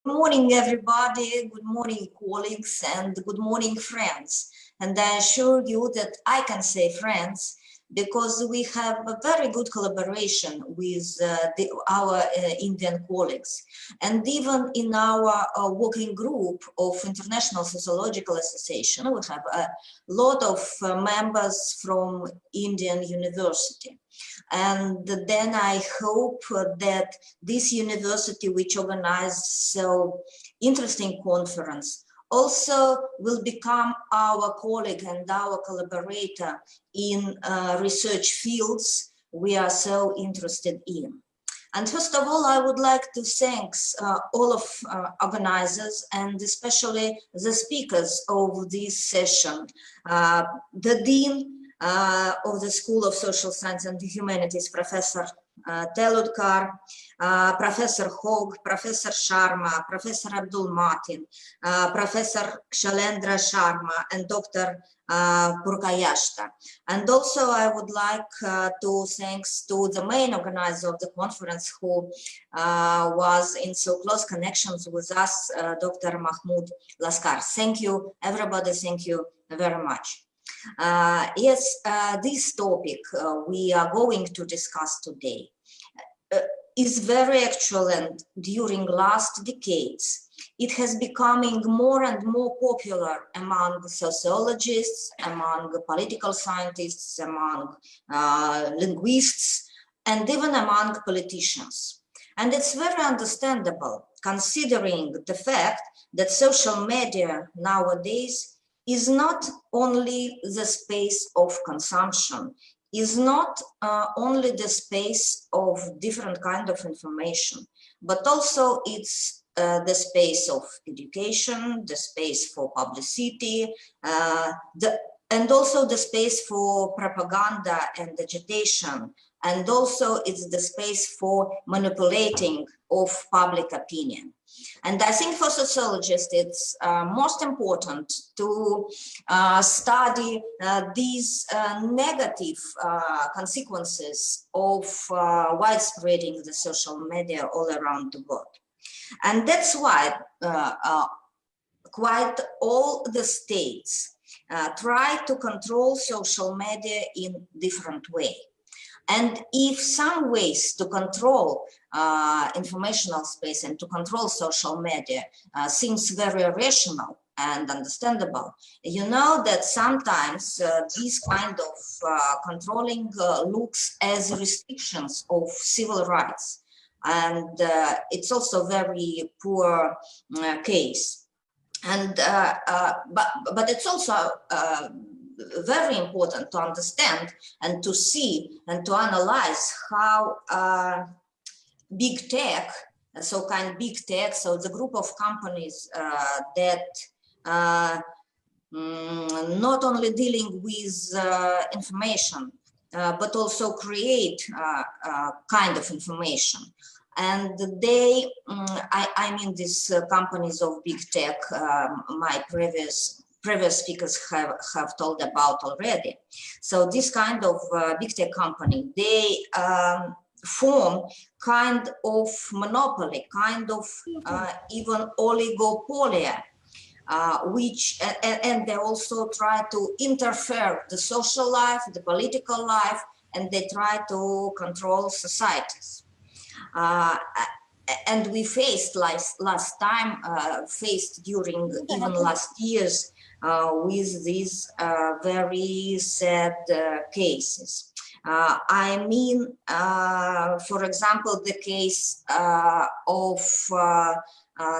Good morning, everybody. Good morning, colleagues, and good morning, friends. And I assure you that I can say friends because we have a very good collaboration with our Indian colleagues. And even in our working group of International Sociological Association, we have a lot of members from Indian University. And then I hope that this university, which organized so interesting conference, also will become our colleague and our collaborator in research fields we are so interested in. And first of all, I would like to thank all of organizers and especially the speakers of this session, the Dean of the School of Social Science and Humanities, Professor Teludkar, Professor Hogg, Professor Sharma, Professor Abdul Martin, Professor Shalendra Sharma, and Dr. Purkayashta. And also I would like to thanks to the main organizer of the conference who was in so close connections with us, Dr. Mahmoud Laskar. Thank you, everybody. Thank you very much. Yes, this topic we are going to discuss today is very actual, and during last decades it has becoming more and more popular among sociologists, among political scientists, among linguists, and even among politicians. And it's very understandable considering the fact that social media nowadays is not only the space of consumption, is not only the space of different kind of information, but also it's the space of education, the space for publicity, and also the space for propaganda and agitation, and also it's the space for manipulating of public opinion. And I think for sociologists, it's most important to study these negative consequences of widespreading the social media all around the world. And that's why quite all the states try to control social media in different way. And if some ways to control informational space and to control social media seems very rational and understandable, you know that sometimes this kind of controlling looks as restrictions of civil rights. And it's also very poor case. And but it's also very important to understand and to see and to analyze how big tech, so the group of companies that not only dealing with information, but also create kind of information. And they, I mean, these companies of big tech, my previous speakers have told about already. So this kind of big tech company, they form kind of monopoly, kind of even oligopoly, which, and they also try to interfere the social life, the political life, and they try to control societies. And we faced last time, faced during even last years with these very sad cases. I mean, for example, the case of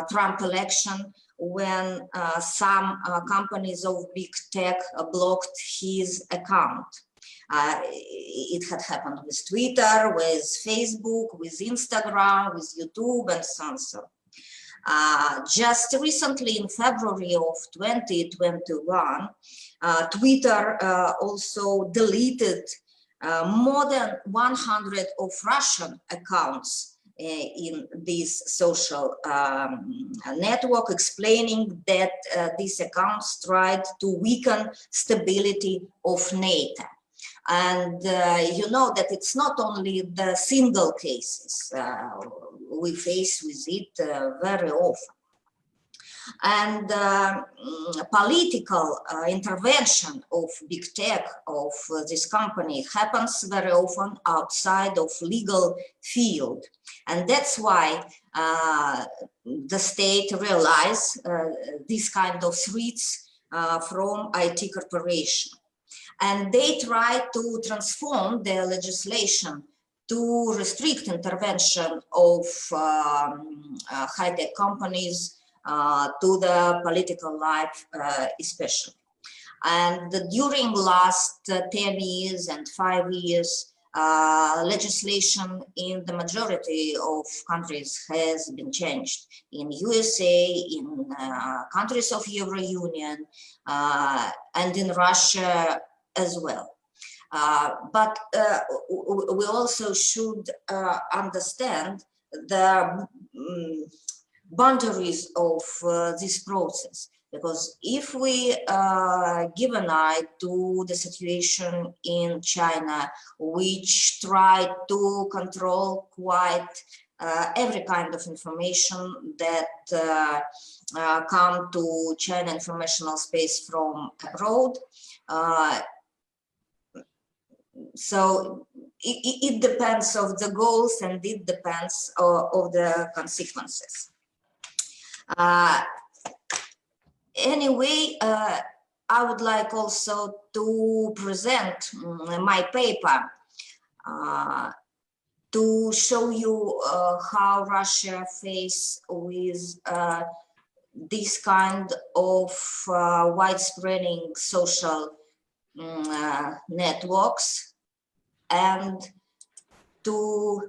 Trump election, when some companies of big tech blocked his account. It had happened with Twitter, with Facebook, with Instagram, with YouTube, and so on. Just recently, in February of 2021, Twitter also deleted more than 100 of Russian accounts in this social network, explaining that these accounts tried to weaken stability of NATO. And you know that it's not only the single cases. we face with it very often. And political intervention of big tech, of this company, happens very often outside of legal field. And that's why the state realize this kind of threats from IT corporation. And they try to transform their legislation to restrict intervention of high-tech companies to the political life especially. And during last 10 years and 5 years, legislation in the majority of countries has been changed. In USA, in countries of Euro Union, and in Russia as well. But we also should understand the boundaries of this process, because if we give an eye to the situation in China, which tried to control quite every kind of information that come to China informational space from abroad, so it depends of the goals, and it depends of the consequences. Anyway, I would like also to present my paper to show you how Russia faces with this kind of widespreading social networks, and to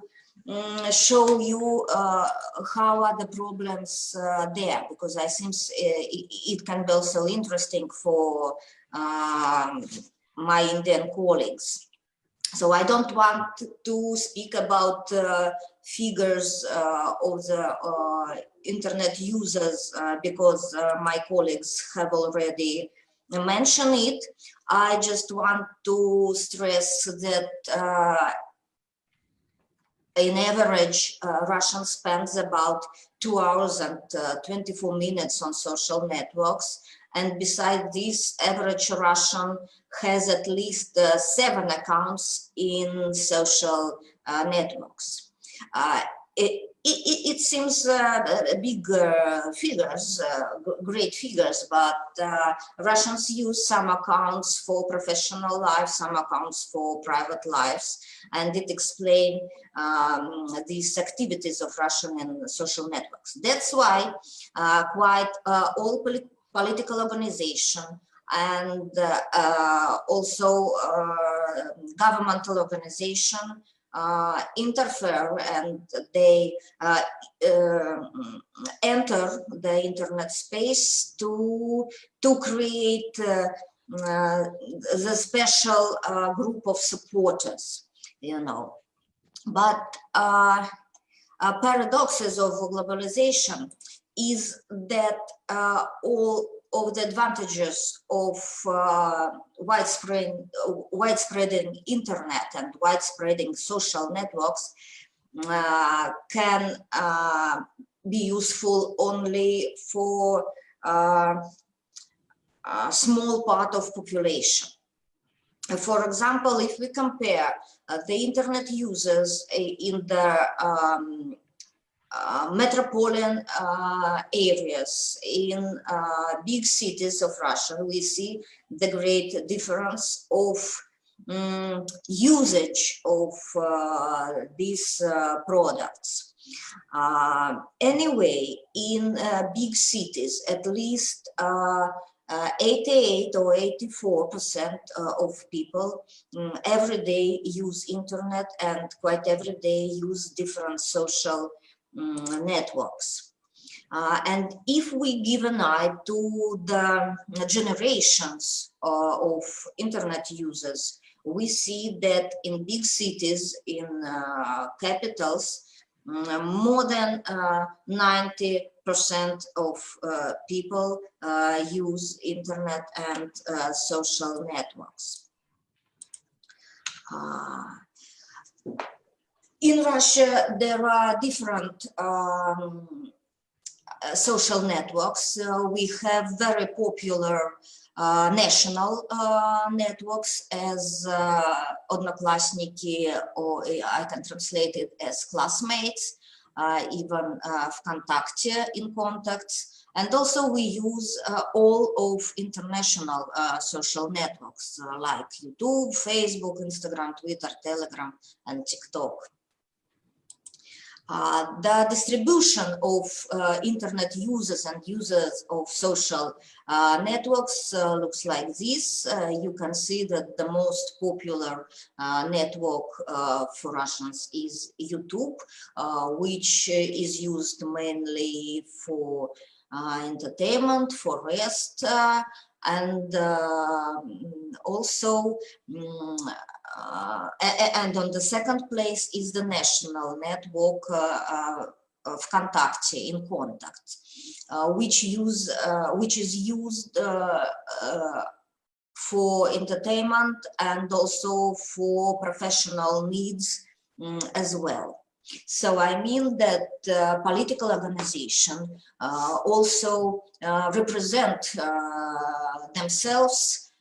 show you how are the problems there, because I think it can be also interesting for my Indian colleagues. So I don't want to speak about figures of the internet users because my colleagues have already mentioned it. I just want to stress that in average, Russian spends about 2 hours and 24 minutes on social networks. And besides this, average Russian has at least 7 accounts in social networks. It seems big figures, great figures, but Russians use some accounts for professional life, some accounts for private lives, and it explains these activities of Russian and social networks. That's why quite all political organization and also governmental organization interfere, and they enter the internet space to create the special group of supporters, you know. But paradoxes of globalization is that all of the advantages of widespreading internet and widespreading social networks can be useful only for a small part of population. For example, if we compare the internet users in the metropolitan areas in big cities of Russia, we see the great difference of usage of these products. Anyway, in big cities, at least 88 or 84% of people every day use internet, and quite every day use different social networks. And if we give an eye to the generations of internet users, we see that in big cities, in capitals, more than 90% of people use internet and social networks. In In Russia, there are different social networks. We have very popular national networks as Odnoklassniki, or I can translate it as classmates, even Vkontakte in contacts. And also we use all of international social networks like YouTube, Facebook, Instagram, Twitter, Telegram, and TikTok. The distribution of internet users and users of social networks looks like this. You can see that the most popular network for Russians is YouTube, which is used mainly for entertainment, for rest, and also and on the second place is the national network of Vkontakte in contact, which is used for entertainment and also for professional needs as well. So I mean that political organizations also represent themselves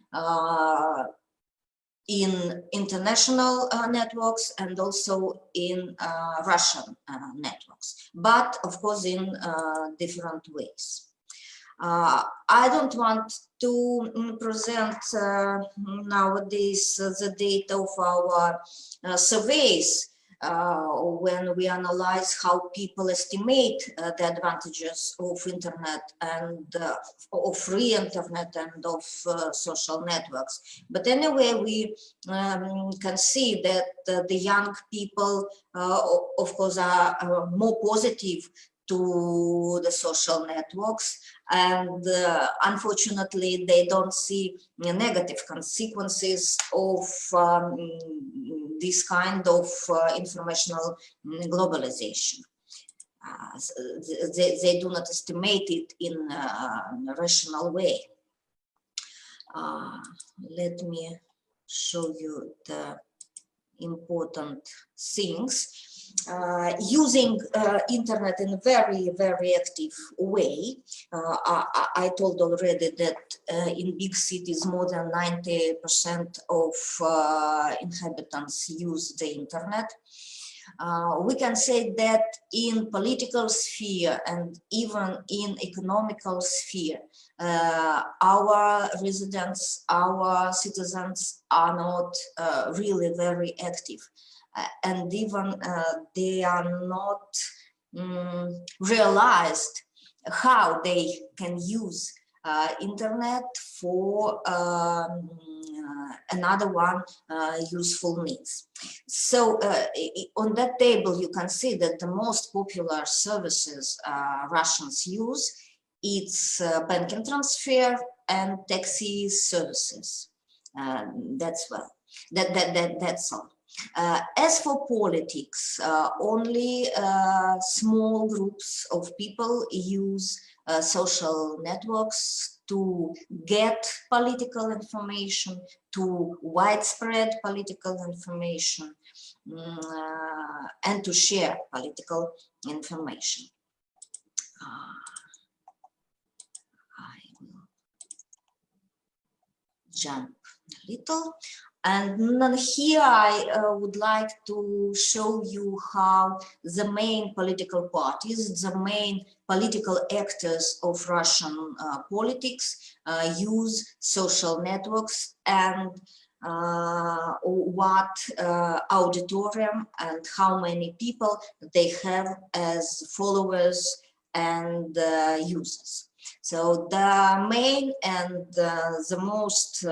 in international networks and also in Russian networks, but of course in different ways. I don't want to present nowadays the data of our surveys when we analyze how people estimate the advantages of internet and of free internet and of social networks. But anyway, we can see that the young people, of course, are more positive to the social networks, and unfortunately they don't see negative consequences of this kind of informational globalization. They do not estimate it in a rational way. Let me show you the important things. Using internet in a very, very active way. I told already that in big cities more than 90% of inhabitants use the internet. We can say that in political sphere and even in economical sphere, our residents, our citizens are not really very active. And even they are not realized how they can use internet for another one useful needs. So on that table you can see that the most popular services Russians use, it's banking transfer and taxi services. That's all. As for politics, only small groups of people use social networks to get political information, to widespread political information, and to share political information. I will jump a little. And here I would like to show you how the main political parties, the main political actors of Russian politics use social networks, and what auditorium and how many people they have as followers and users. So the main and the most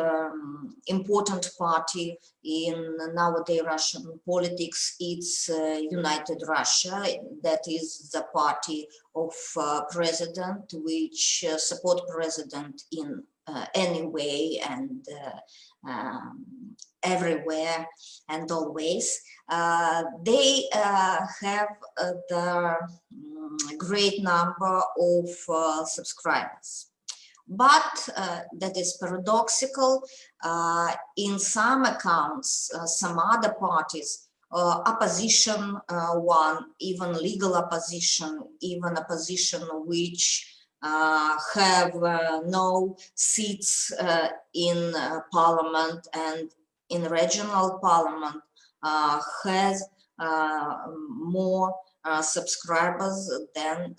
important party in nowadays Russian politics is United Russia. That is the party of president, which support president in any way and everywhere and always. They have the great number of subscribers. But that is paradoxical. In some accounts, some other parties opposition one, even legal opposition, even opposition which have no seats in parliament and in regional parliament, has more subscribers than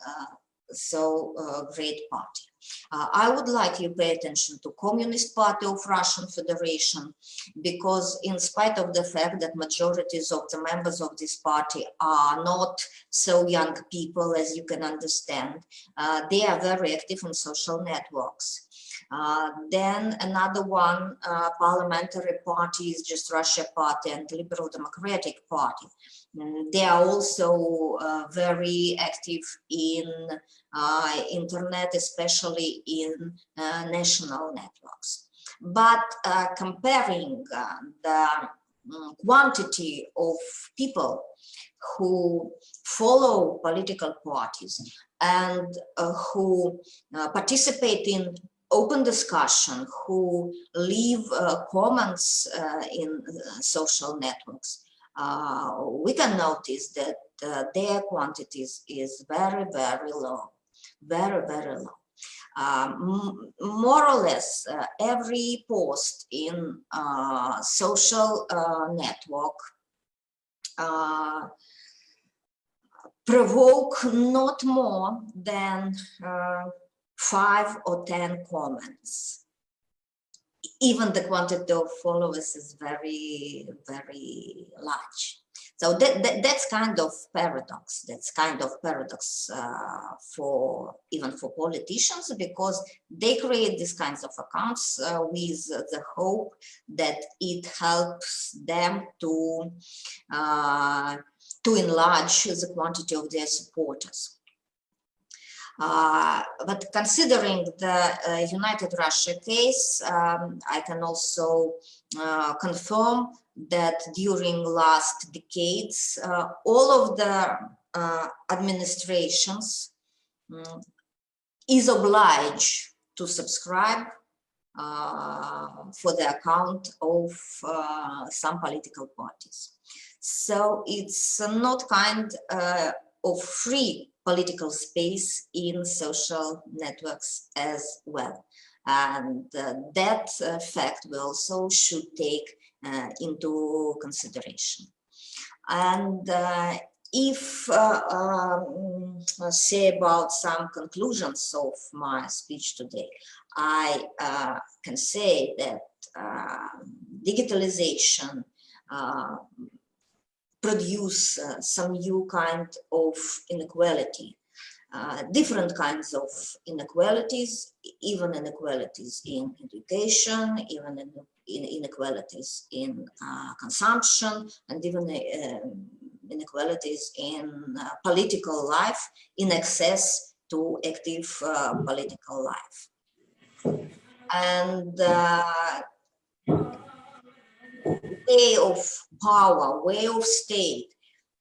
great party. I would like you to pay attention to Communist Party of Russian Federation, because in spite of the fact that majorities of the members of this party are not so young people, as you can understand, they are very active in social networks. Then another one, parliamentary party, is just Russia Party and Liberal Democratic Party. They are also very active in internet, especially in national networks. But comparing the quantity of people who follow political parties and who participate in open discussion, who leave comments in social networks, we can notice that their quantities is very, very low, very, very low. More or less every post in social network provoke not more than 5 or 10 comments. Even the quantity of followers is very, very large. So that's kind of paradox. That's kind of paradox for even for politicians, because they create these kinds of accounts with the hope that it helps them to enlarge the quantity of their supporters. But considering the United Russia case, I can also confirm that during last decades, all of the administrations is obliged to subscribe for the account of some political parties. So it's not kind of free political space in social networks as well. And that fact we also should take into consideration. And if say about some conclusions of my speech today, I can say that digitalization produce some new kind of inequality, different kinds of inequalities, even inequalities in education, even in inequalities in consumption, and even inequalities in political life, in access to active political life. And way of power, way of state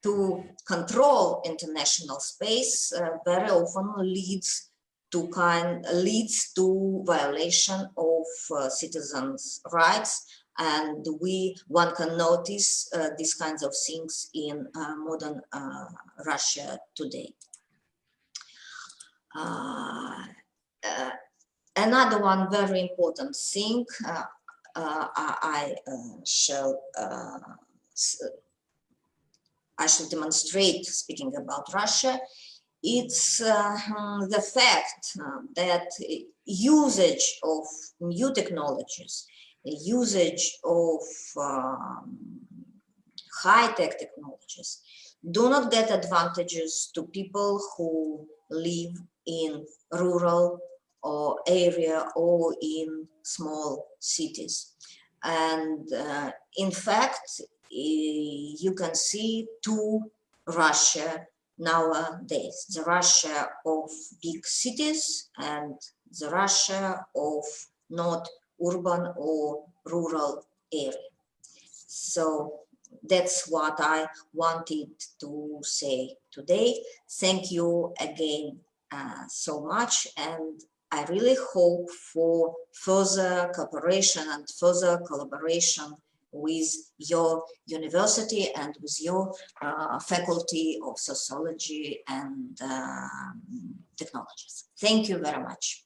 to control international space very often leads to violation of citizens' rights, and one can notice these kinds of things in modern Russia today. Another one very important thing I shall demonstrate speaking about Russia. It's the fact that usage of new technologies, usage of high-tech technologies do not get advantages to people who live in rural or area or in small cities. And in fact, you can see two Russia nowadays: the Russia of big cities and the Russia of not urban or rural area. So that's what I wanted to say today. Thank you again so much, and I really hope for further cooperation and further collaboration with your university and with your faculty of sociology and technologies. Thank you very much.